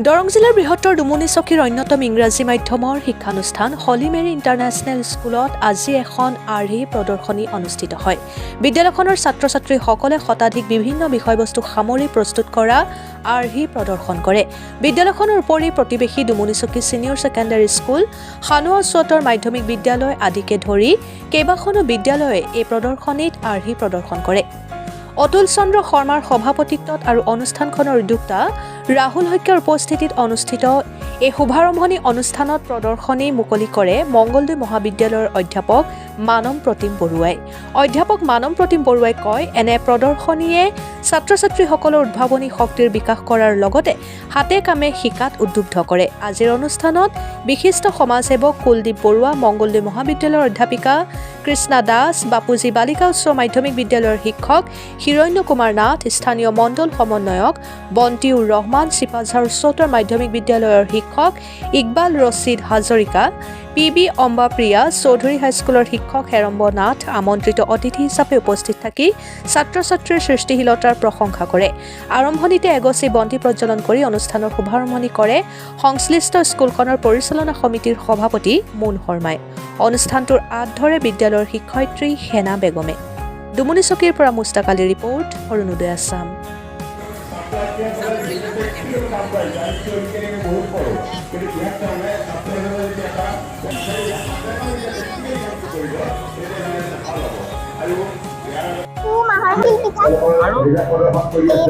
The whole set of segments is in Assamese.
দৰং জিলাৰ বৃহত্তৰ ডুমুনিচকীৰ অন্যতম ইংৰাজী মাধ্যমৰ শিক্ষানুষ্ঠান হলি মেৰী ইণ্টাৰনেশ্যনেল স্কুলত আজি এখন আৰ্হি প্ৰদৰ্শনী অনুষ্ঠিত হয়। বিদ্যালয়খনৰ ছাত্ৰ-ছাত্ৰীসকলে শতাধিক বিভিন্ন বিষয়বস্তু সামৰি প্ৰস্তুত কৰা আৰ্হি প্ৰদৰ্শন কৰে। বিদ্যালয়খনৰ উপৰি প্ৰতিবেশী ডুমুনিচকী ছিনিয়ৰ ছেকেণ্ডাৰী স্কুল, সানুৱা উচ্চতৰ মাধ্যমিক বিদ্যালয় আদিকে ধৰি কেইবাখনো বিদ্যালয়ে এই প্ৰদৰ্শনীত আৰ্হি প্ৰদৰ্শন কৰে। অতুল চন্দ্ৰ শৰ্মাৰ সভাপতিত্বত আৰু অনুষ্ঠানখনৰ উদ্যোক্তা ৰাহুল শইকীয়াৰ উপস্থিতিত অনুষ্ঠিত এই শুভাৰম্ভণি অনুষ্ঠানত প্ৰদৰ্শনী মুকলি কৰে মংগলদৈ মহাবিদ্যালয়ৰ অধ্যাপক মানম প্ৰতিম বৰুৱাই। অধ্যাপক মানম প্ৰতিম বৰুৱাই কয়, এনে প্ৰদৰ্শনীয়ে ছাত্ৰ-ছাত্ৰীসকলৰ উদ্ভাৱনী শক্তিৰ বিকাশ কৰাৰ লগতে হাতে কামে শিকাত উদ্বুদ্ধ কৰে। আজিৰ অনুষ্ঠানত বিশিষ্ট সমাজসেৱক কুলদীপ বৰুৱা, মংগলদৈ মহাবিদ্যালয়ৰ অধ্যাপিকা কৃষ্ণা দাস, বাপুজী বালিকা উচ্চ মাধ্যমিক বিদ্যালয়ৰ শিক্ষক হিৰণ্য কুমাৰ নাথ, স্থানীয় মণ্ডল সমন্বয়ক বন্তিউৰ ৰহমান, চিপাঝাৰ উচ্চতৰ মাধ্যমিক বিদ্যালয়ৰ শিক্ষক ইকবাল ৰছিদ হাজৰিকা, PB অম্বাপ্ৰিয়া চৌধুৰী হাইস্কুলৰ শিক্ষক হেৰম্ব নাথ আমন্ত্ৰিত অতিথি হিচাপে উপস্থিত থাকি ছাত্ৰ-ছাত্ৰীৰ সৃষ্টিশীলতাৰ প্ৰশংসা কৰে। আৰম্ভণিতে এগছি বন্তি প্ৰজ্বলন কৰি অনুষ্ঠানৰ শুভাৰম্ভণি কৰে সংশ্লিষ্ট স্কুলখনৰ পৰিচালনা সমিতিৰ সভাপতি মুন শৰ্মাই। অনুষ্ঠানটোৰ আঁত ধৰে বিদ্যালয়ৰ শিক্ষয়িত্ৰী হেনা বেগমে। ডুমুনিচকীৰ পৰা মুস্তাক আলী ৰিপৰ্ট, অৰুণোদয় আছাম।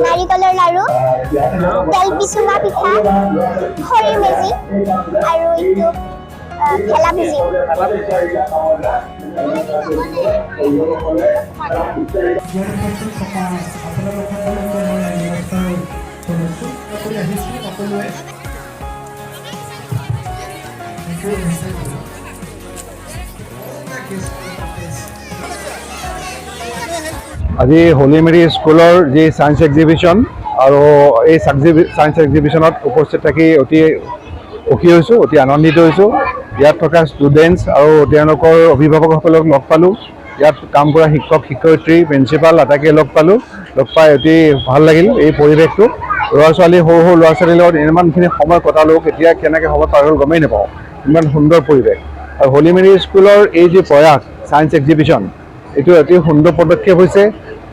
নাৰিকলৰ লাৰু, তেল পিচুঙা পিঠা, খৰিৰ মেজি আৰু এইটো ঠেলা পুজি। আজি হলি মেৰী স্কুলৰ যি ছায়েন্স এক্সিবিশ্যন আৰু এই ছায়েন্স এক্সিবিশ্যনত উপস্থিত থাকি অতি সুখী হৈছোঁ, অতি আনন্দিত হৈছোঁ। ইয়াত থকা ষ্টুডেণ্টছ আৰু তেওঁলোকৰ অভিভাৱকসকলক লগ পালোঁ। ইয়াত কাম কৰা শিক্ষক শিক্ষয়িত্ৰী প্ৰিন্সিপাল আটাইকে লগ পালোঁ। লগ পাই অতি ভাল লাগিল এই পৰিৱেশটো। ল'ৰা ছোৱালী সৰু সৰু ল'ৰা ছোৱালীৰ লগত ইমানখিনি সময় কটালোঁ, কেতিয়া কেনেকৈ সময় পাৰ হ'ল গমেই নাপাওঁ। ইমান সুন্দৰ পৰিৱেশ। আৰু হলি মেৰী স্কুলৰ এই যি প্ৰয়াস ছায়েন্স এক্সিবিশ্যন, এইটো অতি সুন্দৰ পদক্ষেপ হৈছে।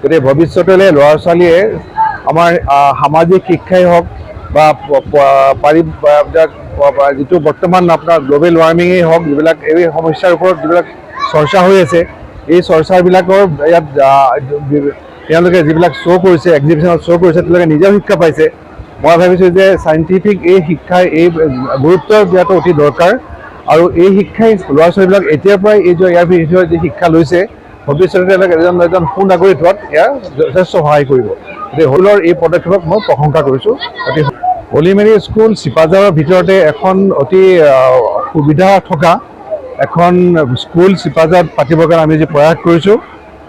গতিকে ভৱিষ্যতলৈ ল'ৰা ছোৱালীয়ে আমাৰ সামাজিক শিক্ষাই হওক বা যিটো বৰ্তমান আপোনাৰ গ্ল'বেল ৱাৰ্মিঙেই হওক, যিবিলাক এই সমস্যাৰ ওপৰত যিবিলাক চৰ্চা হৈ আছে, এই চৰ্চাবিলাকৰ ইয়াত তেওঁলোকে যিবিলাক শ্ব' কৰিছে, এক্সিবিশ্যনত শ্ব' কৰিছে, তেওঁলোকে নিজেও শিক্ষা পাইছে। মই ভাবিছোঁ যে চাইণ্টিফিক এই শিক্ষাই এই গুৰুত্ব দিয়াটো অতি দৰকাৰ। আৰু এই শিক্ষাই ল'ৰা ছোৱালীবিলাক এতিয়াৰ পৰাই ইয়াৰ বিষয়ে যি শিক্ষা লৈছে, ভৱিষ্যতে তেওঁলোকে এজন সুনাগৰিক হোৱাত এয়া যথেষ্ট সহায় কৰিব। গতিকে হলৰ এই পদক্ষেপক মই প্ৰশংসা কৰিছোঁ। হলি মেৰী স্কুল চিপাঝাৰৰ ভিতৰতে এখন অতি সুবিধা থকা এখন স্কুল চিপাঝাৰত পাতিবৰ কাৰণে আমি যি প্ৰয়াস কৰিছোঁ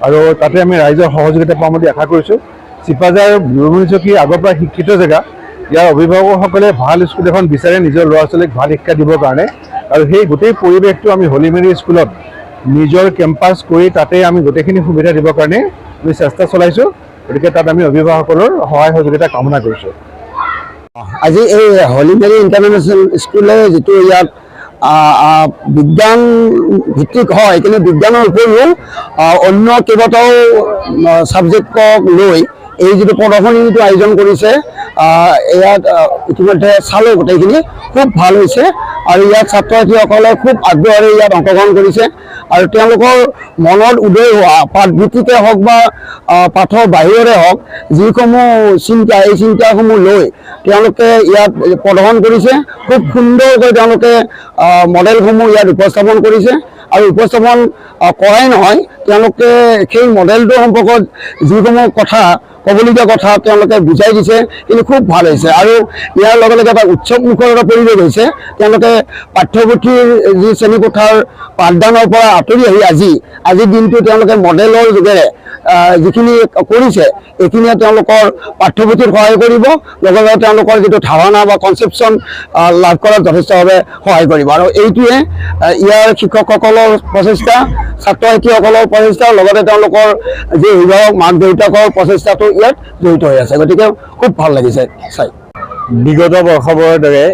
আৰু তাতে আমি ৰাইজৰ সহযোগিতা পাম বুলি আশা কৰিছোঁ। চিপাঝাৰ ডুমুনিচকী আগৰ পৰা শিক্ষিত জেগা। ইয়াৰ অভিভাৱকসকলে ভাল স্কুল এখন বিচাৰে নিজৰ ল'ৰা ছোৱালীক ভাল শিক্ষা দিবৰ কাৰণে, আৰু সেই গোটেই পৰিৱেশটো আমি হলি মেৰী স্কুলত নিজৰ কেম্পাছ কৰি তাতে আমি গোটেইখিনি সুবিধা দিবৰ কাৰণে আমি চেষ্টা চলাইছোঁ। গতিকে তাত আমি অভিভাৱকসকলৰ সহায় সহযোগিতা কামনা কৰিছোঁ। আজি এই হলি মেৰী ইণ্টাৰনেশ্যনেল স্কুলে যিটো ইয়াত বিজ্ঞান ভিত্তিক হয়, কিন্তু বিজ্ঞানৰ উপৰিও অন্য কেইবাটাও ছাবজেক্টক লৈ এই যিটো প্ৰদৰ্শনীটো আয়োজন কৰিছে, ইয়াত ইতিমধ্যে চালোঁ, গোটেইখিনি খুব ভাল হৈছে। আৰু ইয়াত ছাত্ৰ ছাত্ৰীসকলে খুব আগ্ৰহেৰে ইয়াত অংশগ্ৰহণ কৰিছে আৰু তেওঁলোকৰ মনত উদয় হোৱা পাঠভিত্তিকে হওক বা পাঠৰ বাহিৰৰে হওক যিসমূহ চিন্তা, এই চিন্তাসমূহ লৈ তেওঁলোকে ইয়াত প্ৰদৰ্শন কৰিছে। খুব সুন্দৰকৈ তেওঁলোকে মডেলসমূহ ইয়াত উপস্থাপন কৰিছে আৰু উপস্থাপন কৰাই নহয়, তেওঁলোকে সেই মডেলটোৰ সম্পৰ্কত যিসমূহ কথা ক'বলগীয়া কথা তেওঁলোকে বুজাই দিছে, কিন্তু খুব ভাল হৈছে। আৰু ইয়াৰ লগে লগে এটা উৎসৱমুখৰ এটা পৰিৱেশ হৈছে। তেওঁলোকে পাঠ্যপুথিৰ যি শ্ৰেণীকোঠাৰ পাঠদানৰ পৰা আঁতৰি আহি আজিৰ দিনটো তেওঁলোকে মডেলৰ যোগেৰে যিখিনি কৰিছে, এইখিনিয়ে তেওঁলোকৰ পাঠ্যপুথিত সহায় কৰিব, লগে লগে তেওঁলোকৰ যিটো ধাৰণা বা কনচেপশ্যন লাভ কৰাত যথেষ্টভাৱে সহায় কৰিব। আৰু এইটোৱে ইয়াৰ শিক্ষকসকলৰ প্ৰচেষ্টা, ছাত্ৰ ছাত্ৰীসকলৰ প্ৰচেষ্টাৰ লগতে তেওঁলোকৰ যি অভিভাৱক মাক দেউতাকৰ প্ৰচেষ্টাটো ইয়াত জড়িত হৈ আছে। গতিকে খুব ভাল লাগিছে চাই। বিগত বৰ্ষবোৰৰ দৰে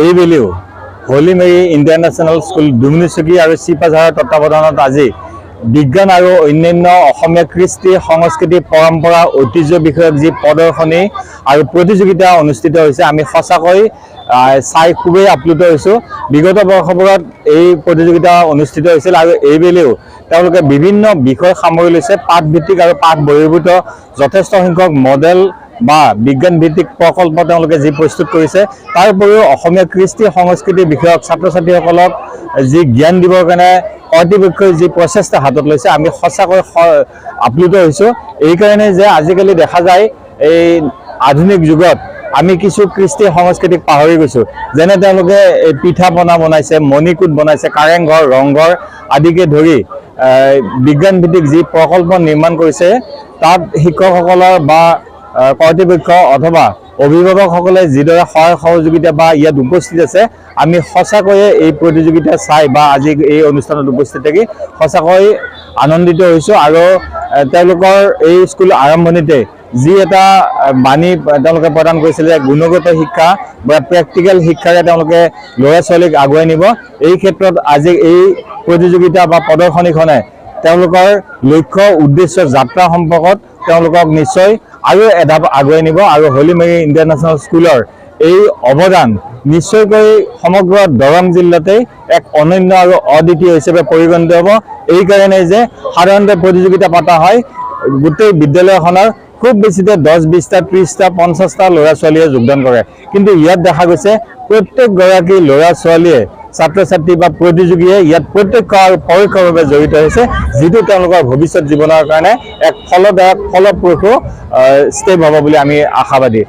এইবেলিও হলি মেৰী ইণ্টাৰনেশ্যনেল স্কুল ডুমনিচকী আৰু চিপাঝাৰৰ তত্বাৱধানত আজি বিজ্ঞান আৰু অন্যান্য অসমীয়া কৃষ্টি সংস্কৃতি পৰম্পৰা ঐতিহ্য বিষয়ক যি প্ৰদৰ্শনী আৰু প্ৰতিযোগিতা অনুষ্ঠিত হৈছে আমি সঁচাকৈ চাই খুবেই আপ্লুত হৈছোঁ। বিগত বৰ্ষবোৰত এই প্ৰতিযোগিতা অনুষ্ঠিত হৈছিল আৰু এইবেলিও তেওঁলোকে বিভিন্ন বিষয় সামৰি লৈছে। পাঠভিত্তিক আৰু পাঠ বহিৰ্ভূত যথেষ্ট সংখ্যক মডেল বা বিজ্ঞান ভিত্তিক প্ৰকল্প তেওঁলোকে যি প্ৰস্তুত কৰিছে, তাৰ উপৰিও অসমীয়া কৃষ্টি সংস্কৃতি বিষয়ক ছাত্ৰ ছাত্ৰীসকলক যি জ্ঞান দিবৰ কাৰণে কৰ্তৃপক্ষই যি প্ৰচেষ্টা হাতত লৈছে আমি সঁচাকৈ আপ্লুত হৈছোঁ। এইকাৰণে যে আজিকালি দেখা যায় এই আধুনিক যুগত আমি কিছু কৃষ্টি সংস্কৃতিক পাহৰি গৈছোঁ। যেনে তেওঁলোকে পিঠা পনা বনাইছে, মণিকূট বনাইছে, কাৰেংঘৰ ৰংঘৰ আদিকে ধৰি বিজ্ঞান ভিত্তিক যি প্ৰকল্প নিৰ্মাণ কৰিছে তাত শিক্ষকসকলৰ বা কৰ্তৃপক্ষ অথবা অভিভাৱকসকলে যিদৰে সহায় সহযোগিতা বা ইয়াত উপস্থিত আছে আমি সঁচাকৈয়ে এই প্ৰতিযোগিতা চাই বা আজি এই অনুষ্ঠানত উপস্থিত থাকি সঁচাকৈ আনন্দিত হৈছোঁ। আৰু তেওঁলোকৰ এই স্কুল আৰম্ভণিতে যি এটা বাণী তেওঁলোকে প্ৰদান কৰিছিলে গুণগত শিক্ষা বা প্ৰেক্টিকেল শিক্ষাৰে তেওঁলোকে ল'ৰা ছোৱালীক আগুৱাই নিব, এই ক্ষেত্ৰত আজি এই প্ৰতিযোগিতা বা প্ৰদৰ্শনীখনে তেওঁলোকৰ লক্ষ্য উদ্দেশ্য যাত্ৰা সম্পৰ্কত তেওঁলোকক নিশ্চয় আৰু এধাপ আগুৱাই নিব। আৰু হলি মেৰী ইণ্টাৰনেশ্যনেল স্কুলৰ এই অৱদান নিশ্চয়কৈ সমগ্ৰ দৰং জিলাতে এক অনন্য আৰু অদ্বিতীয় হিচাপে পৰিগণিত হ'ব। এইকাৰণে যে সাধাৰণতে প্ৰতিযোগিতা পতা হয় গোটেই বিদ্যালয়খনৰ খুব বেছিতে 10-20টা 30টা 50টা ল'ৰা ছোৱালীয়ে যোগদান কৰে, কিন্তু ইয়াত দেখা গৈছে প্ৰত্যেকগৰাকী ল'ৰা ছোৱালীয়ে ছাত্ৰ ছাত্ৰী বা প্ৰতিযোগীয়ে ইয়াত প্ৰত্যক্ষ আৰু পৰোক্ষভাৱে জড়িত হৈছে, যিটো তেওঁলোকৰ ভৱিষ্যত জীৱনৰ কাৰণে এক ফলদায়ক ফলপ্ৰসূ ষ্টেপ হ'ব বুলি আমি আশাবাদী।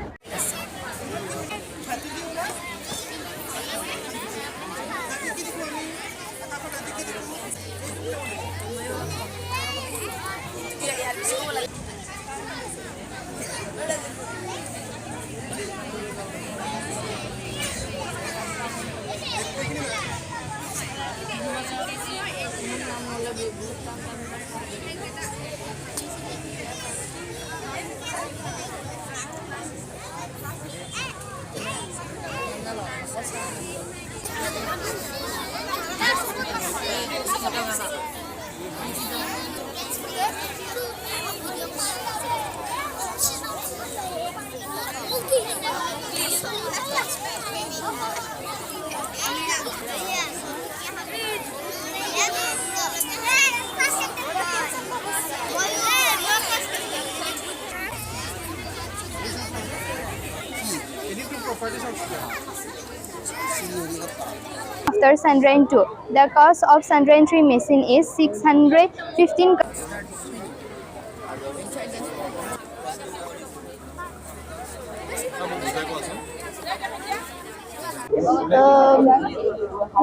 After Chandrayaan 2, the cost of Chandrayaan 3 mission is 615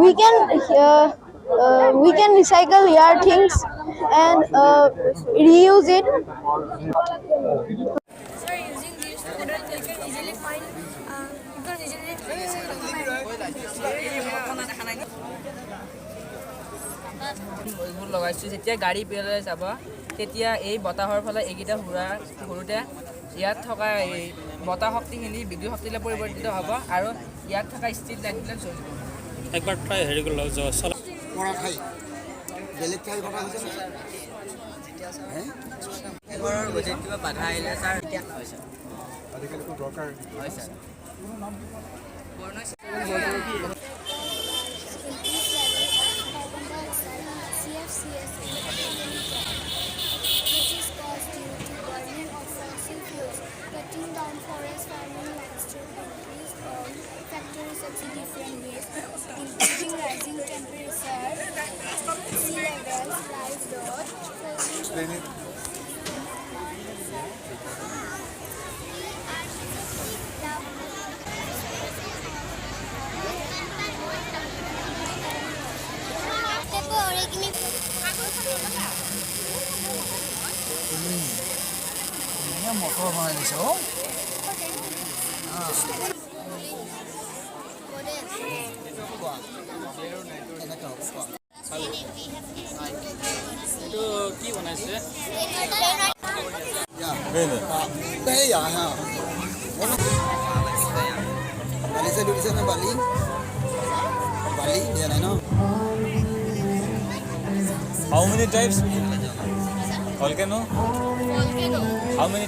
we can recycle your things and reuse it. Sir, using these products, they can easily find because easily এইবোৰ লগাইছোঁ। যেতিয়া গাড়ী পেলাই যাব তেতিয়া এই বতাহৰ ফলত এইকেইটা ঘূৰোঁতে ইয়াত থকা এই বতাহ শক্তিখিনি বিদ্যুৎ শক্তিলৈ পৰিৱৰ্তিত হ'ব আৰু ইয়াত থকা ষ্ট্ৰীট লাইটবিলাক জ্বলিব। একবাৰ ট্ৰাই হেৰি কৰি লওঁ কিবা বাধা আহিলে ছাৰ এতিয়া হয় ছাৰ হয় sir CFCs which is caused due to burning of fossil fuels, cutting down forest farming livestock, increase factories of different ways, including rising temperature, sea levels, livestock, motor বনাই দিছে এইটো কি বনাইছে? চেলু দিছে নে বালি বালি দিয়া নাই ন How many types? Volcano? How many?